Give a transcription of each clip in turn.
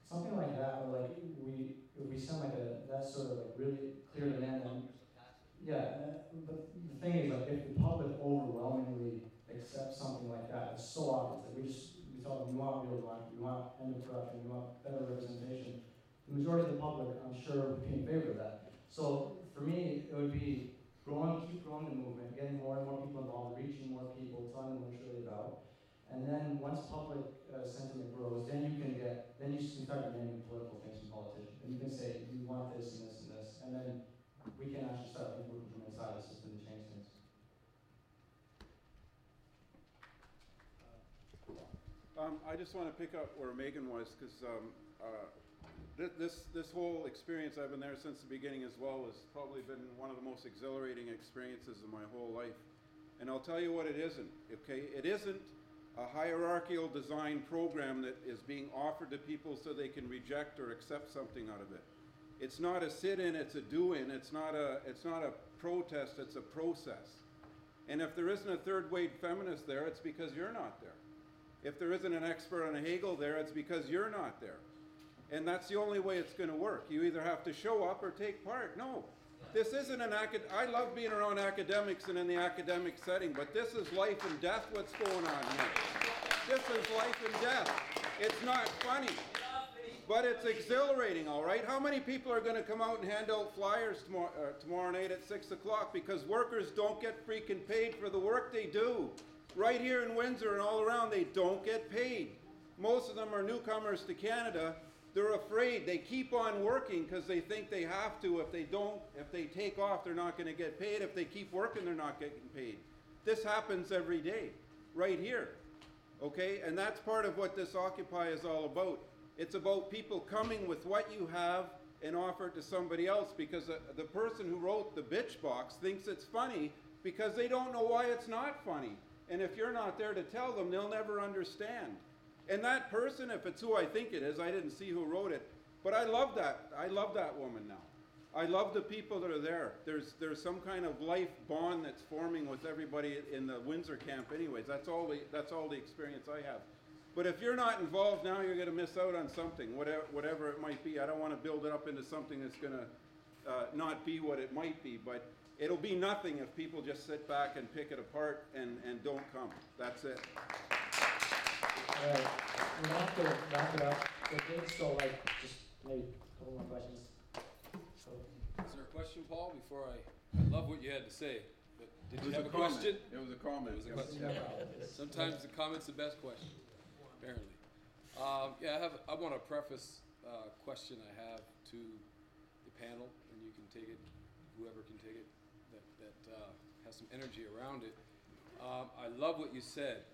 something like that, or like if we send like that sort of like really clear demand, then yeah. But the thing is, like, if the public overwhelmingly accepts something like that, it's so obvious. Like we tell them we want real democracy, we want end of corruption, we want better representation. The majority of the public, I'm sure, would be in favor of that. So for me, it would be keep growing the movement, getting more and more people involved, reaching more people, telling them what it's really about. And then once public sentiment grows, then you can start demanding political things from politicians. And you can say, you want this and this and this. And then we can actually start working from inside the system to change things. I just want to pick up where Megan was, because this whole experience, I've been there since the beginning as well, has probably been one of the most exhilarating experiences of my whole life. And I'll tell you what it isn't, okay? It isn't a hierarchical design program that is being offered to people so they can reject or accept something out of it. It's not a sit-in, it's a do-in. It's not a protest, it's a process. And if there isn't a third-wave feminist there, it's because you're not there. If there isn't an expert on Hegel there, it's because you're not there. And that's the only way it's going to work. You either have to show up or take part. No, this isn't an I love being around academics and in the academic setting, but this is life and death what's going on here. This is life and death. It's not funny, but it's exhilarating, all right? How many people are going to come out and hand out flyers tomorrow night at 6 o'clock because workers don't get freaking paid for the work they do? Right here in Windsor and all around, they don't get paid. Most of them are newcomers to Canada. They're afraid. They keep on working because they think they have to. If they take off, they're not going to get paid. If they keep working, they're not getting paid. This happens every day, right here. Okay? And that's part of what this Occupy is all about. It's about people coming with what you have and offer it to somebody else, because the person who wrote the bitch box thinks it's funny because they don't know why it's not funny. And if you're not there to tell them, they'll never understand. And that person, if it's who I think it is, I didn't see who wrote it, but I love that. I love that woman now. I love the people that are there. There's some kind of life bond that's forming with everybody in the Windsor camp anyways. That's all the experience I have. But if you're not involved now, you're going to miss out on something, whatever it might be. I don't want to build it up into something that's going to not be what it might be, but it'll be nothing if people just sit back and pick it apart and don't come. That's it. All right, we have to wrap it up. Okay, so just maybe a couple more questions. Is there a question, Paul? Before I love what you had to say. But did you have a question? It was a comment. It was a question. Yeah. Sometimes the comment's the best question, apparently. I want to preface a question I have to the panel, and you can take it, whoever can take it, that has some energy around it. I love what you said.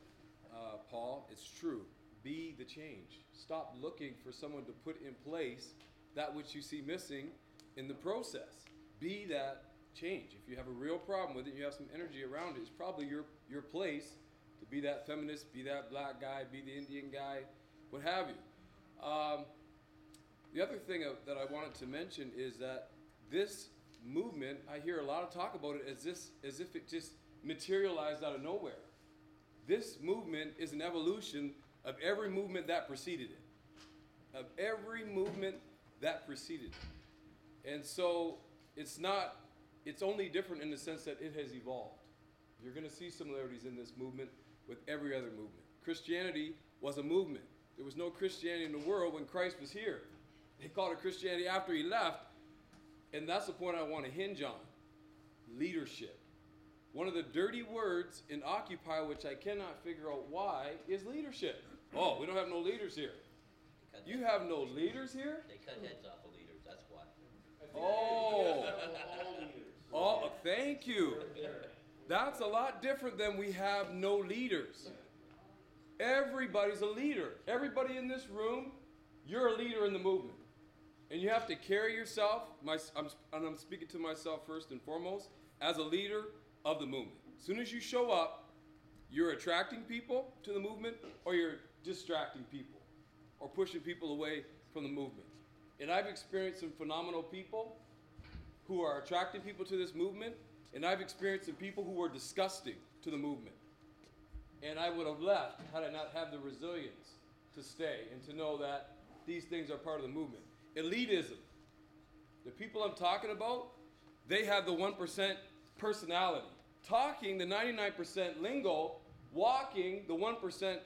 Paul, it's true. Be the change. Stop looking for someone to put in place that which you see missing in the process. Be that change. If you have a real problem with it, you have some energy around it, it's probably your place to be that feminist, be that black guy, be the Indian guy, what have you. The other thing that I wanted to mention is that this movement, I hear a lot of talk about it as if it just materialized out of nowhere. This movement is an evolution of every movement that preceded it. Of every movement that preceded it. And so it's only different in the sense that it has evolved. You're going to see similarities in this movement with every other movement. Christianity was a movement. There was no Christianity in the world when Christ was here. They called it Christianity after he left. And that's the point I want to hinge on. Leadership. One of the dirty words in Occupy, which I cannot figure out why, is leadership. Oh, we don't have no leaders here. You have no leaders here? They cut heads off of leaders, that's why. Oh, thank you. That's a lot different than we have no leaders. Everybody's a leader. Everybody in this room, you're a leader in the movement. And you have to carry yourself, I'm speaking to myself first and foremost, as a leader of the movement. As soon as you show up, you're attracting people to the movement, or you're distracting people, or pushing people away from the movement. And I've experienced some phenomenal people who are attracting people to this movement, and I've experienced some people who were disgusting to the movement. And I would have left had I not had the resilience to stay and to know that these things are part of the movement. Elitism. The people I'm talking about, they have the 1% personality. Talking the 99% lingo, walking the 1%,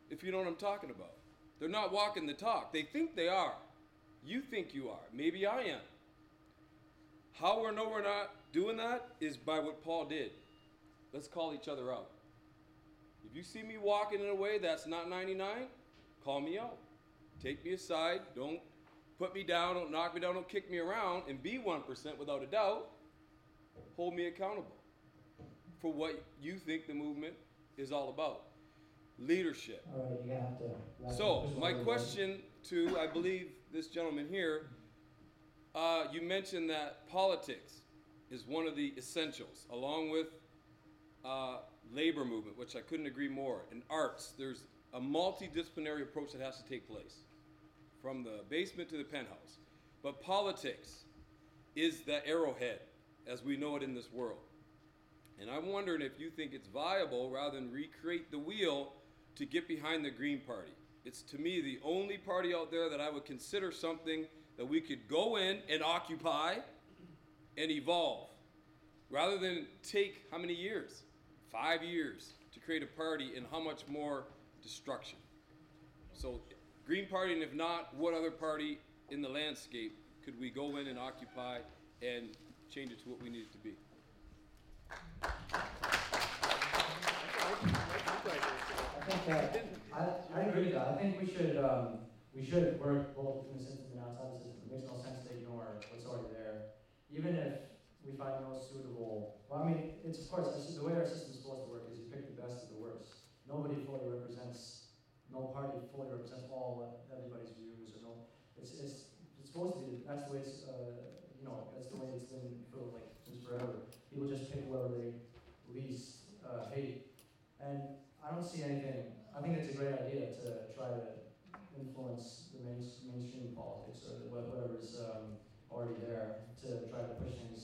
if you know what I'm talking about. They're not walking the talk. They think they are. You think you are. Maybe I am. How we know we're not doing that is by what Paul did. Let's call each other out. If you see me walking in a way that's not 99, call me out. Take me aside. Don't put me down. Don't knock me down. Don't kick me around. And be 1% without a doubt. Hold me accountable for what you think the movement is all about. Leadership. All right, you're gonna have to. So, my question to, I believe, this gentleman here, you mentioned that politics is one of the essentials, along with labor movement, which I couldn't agree more. In arts, there's a multidisciplinary approach that has to take place, from the basement to the penthouse. But politics is the arrowhead, as we know it in this world. And I'm wondering if you think it's viable, rather than recreate the wheel, to get behind the Green Party. It's, to me, the only party out there that I would consider something that we could go in and occupy and evolve, rather than take how many years? 5 years to create a party, and how much more destruction. So, Green Party, and if not, what other party in the landscape could we go in and occupy and change it to what we need it to be? I agree with that. I think we should work both within the system and outside the system. It makes no sense to ignore what's already there, even if we find no suitable. Well, I mean, it's of course the way our system is supposed to work is you pick the best of the worst. Nobody fully represents. No party fully represents all everybody's views, or no. It's supposed to be. That's the way it's. That's the way it's been for like since forever. People just pick whoever they least hate, and I don't see anything. I think it's a great idea to try to influence the mainstream politics or whatever's already there to try to push things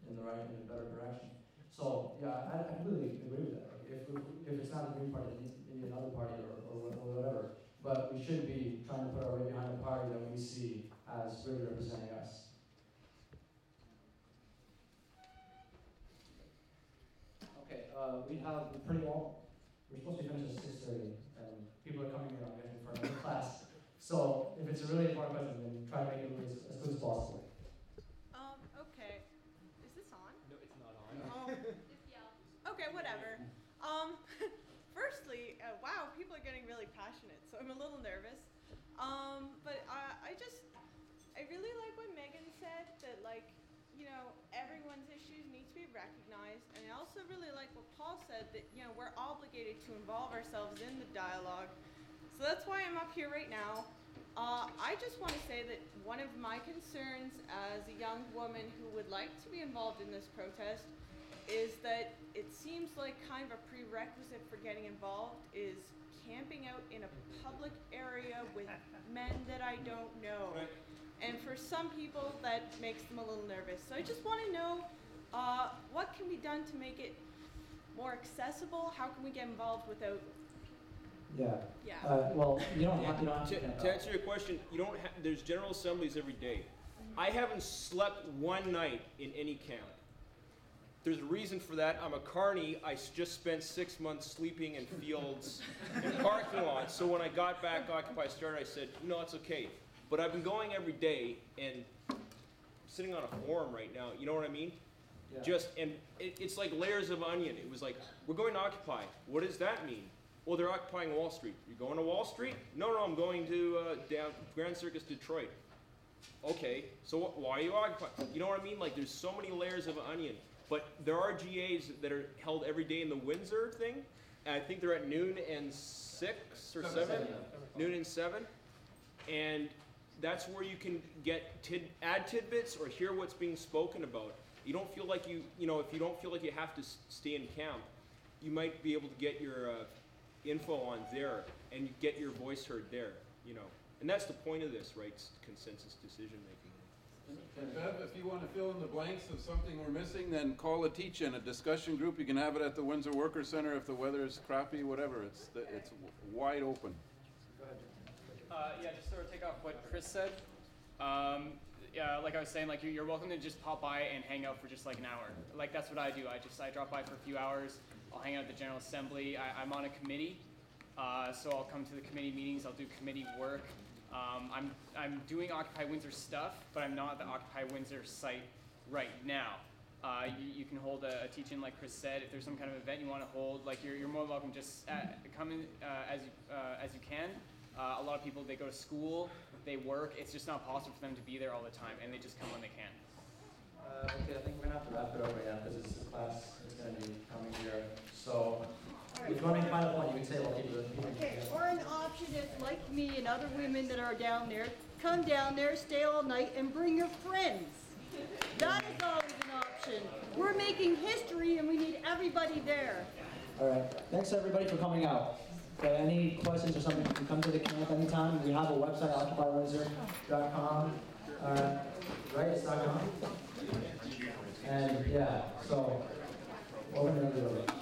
in a better direction. So yeah, I completely agree with that. Like, if it's not the Green Party, it needs another party or whatever. But we should be trying to put our weight behind a party that we see as really representing us. Okay, we're supposed to be finished at 6:30, and people are coming in, I'm guessing, for another class. So if it's a really important question, then try to make it really as good as possible. Okay. Is this on? No, it's not on. Oh. Okay, whatever. Firstly, wow, people are getting really passionate, so I'm a little nervous. But I really like what Megan said, that everyone's issues need to be recognized, and I also really like what Paul said, that we're obligated to involve ourselves in the dialogue. So that's why I'm up here right now. I just want to say that one of my concerns as a young woman who would like to be involved in this protest is that it seems like kind of a prerequisite for getting involved is camping out in a public area with men that I don't know. And for some people, that makes them a little nervous. So I just want to know what can be done to make it more accessible? How can we get involved without? Yeah. Well, you don't have to answer your question, there's general assemblies every day. I haven't slept one night in any camp. There's a reason for that. I'm a carny. I just spent 6 months sleeping in fields and parking lots. So when I got back, Occupy started, I said, no, it's okay. But I've been going every day and sitting on a forum right now. You know what I mean? Yeah. It's like layers of onion. It was like, we're going to Occupy. What does that mean? Well, they're occupying Wall Street. You're going to Wall Street? No, I'm going to down Grand Circus, Detroit. Okay, so why are you occupying? You know what I mean? Like, there's so many layers of onion. But there are GAs that are held every day in the Windsor thing. And I think they're at noon and 6 or 7. Noon and 7. And that's where you can add tidbits or hear what's being spoken about. You don't feel like if you don't feel like you have to stay in camp, you might be able to get your info on there and get your voice heard there, And that's the point of this, right? It's consensus decision making. And Bev, if you want to fill in the blanks of something we're missing, then call a teach-in, a discussion group. You can have it at the Windsor Worker Center if the weather is crappy, whatever. It's wide open. Go ahead. Yeah, just sort of take off what Chris said. Yeah, like I was saying, like you're welcome to just pop by and hang out for just like an hour. Like that's what I do. I drop by for a few hours. I'll hang out at the General Assembly. I'm on a committee, so I'll come to the committee meetings. I'll do committee work. I'm doing Occupy Windsor stuff, but I'm not at the Occupy Windsor site right now. You can hold a teach-in like Chris said. If there's some kind of event you want to hold, like you're more welcome. Just come in as you can. A lot of people, they go to school, they work. It's just not possible for them to be there all the time, and they just come when they can. Okay, I think we're gonna have to wrap it up right now because the class is gonna be coming here. So, if you want to make a final point, you can say what people. Okay, or an option is like me and other women that are down there, come down there, stay all night, and bring your friends. That is always an option. We're making history, and we need everybody there. All right. Thanks everybody for coming out. Any questions or something, you can come to the camp anytime. We have a website, OccupyWindsor.com. Right, it's .com. And yeah, so, welcome to everybody.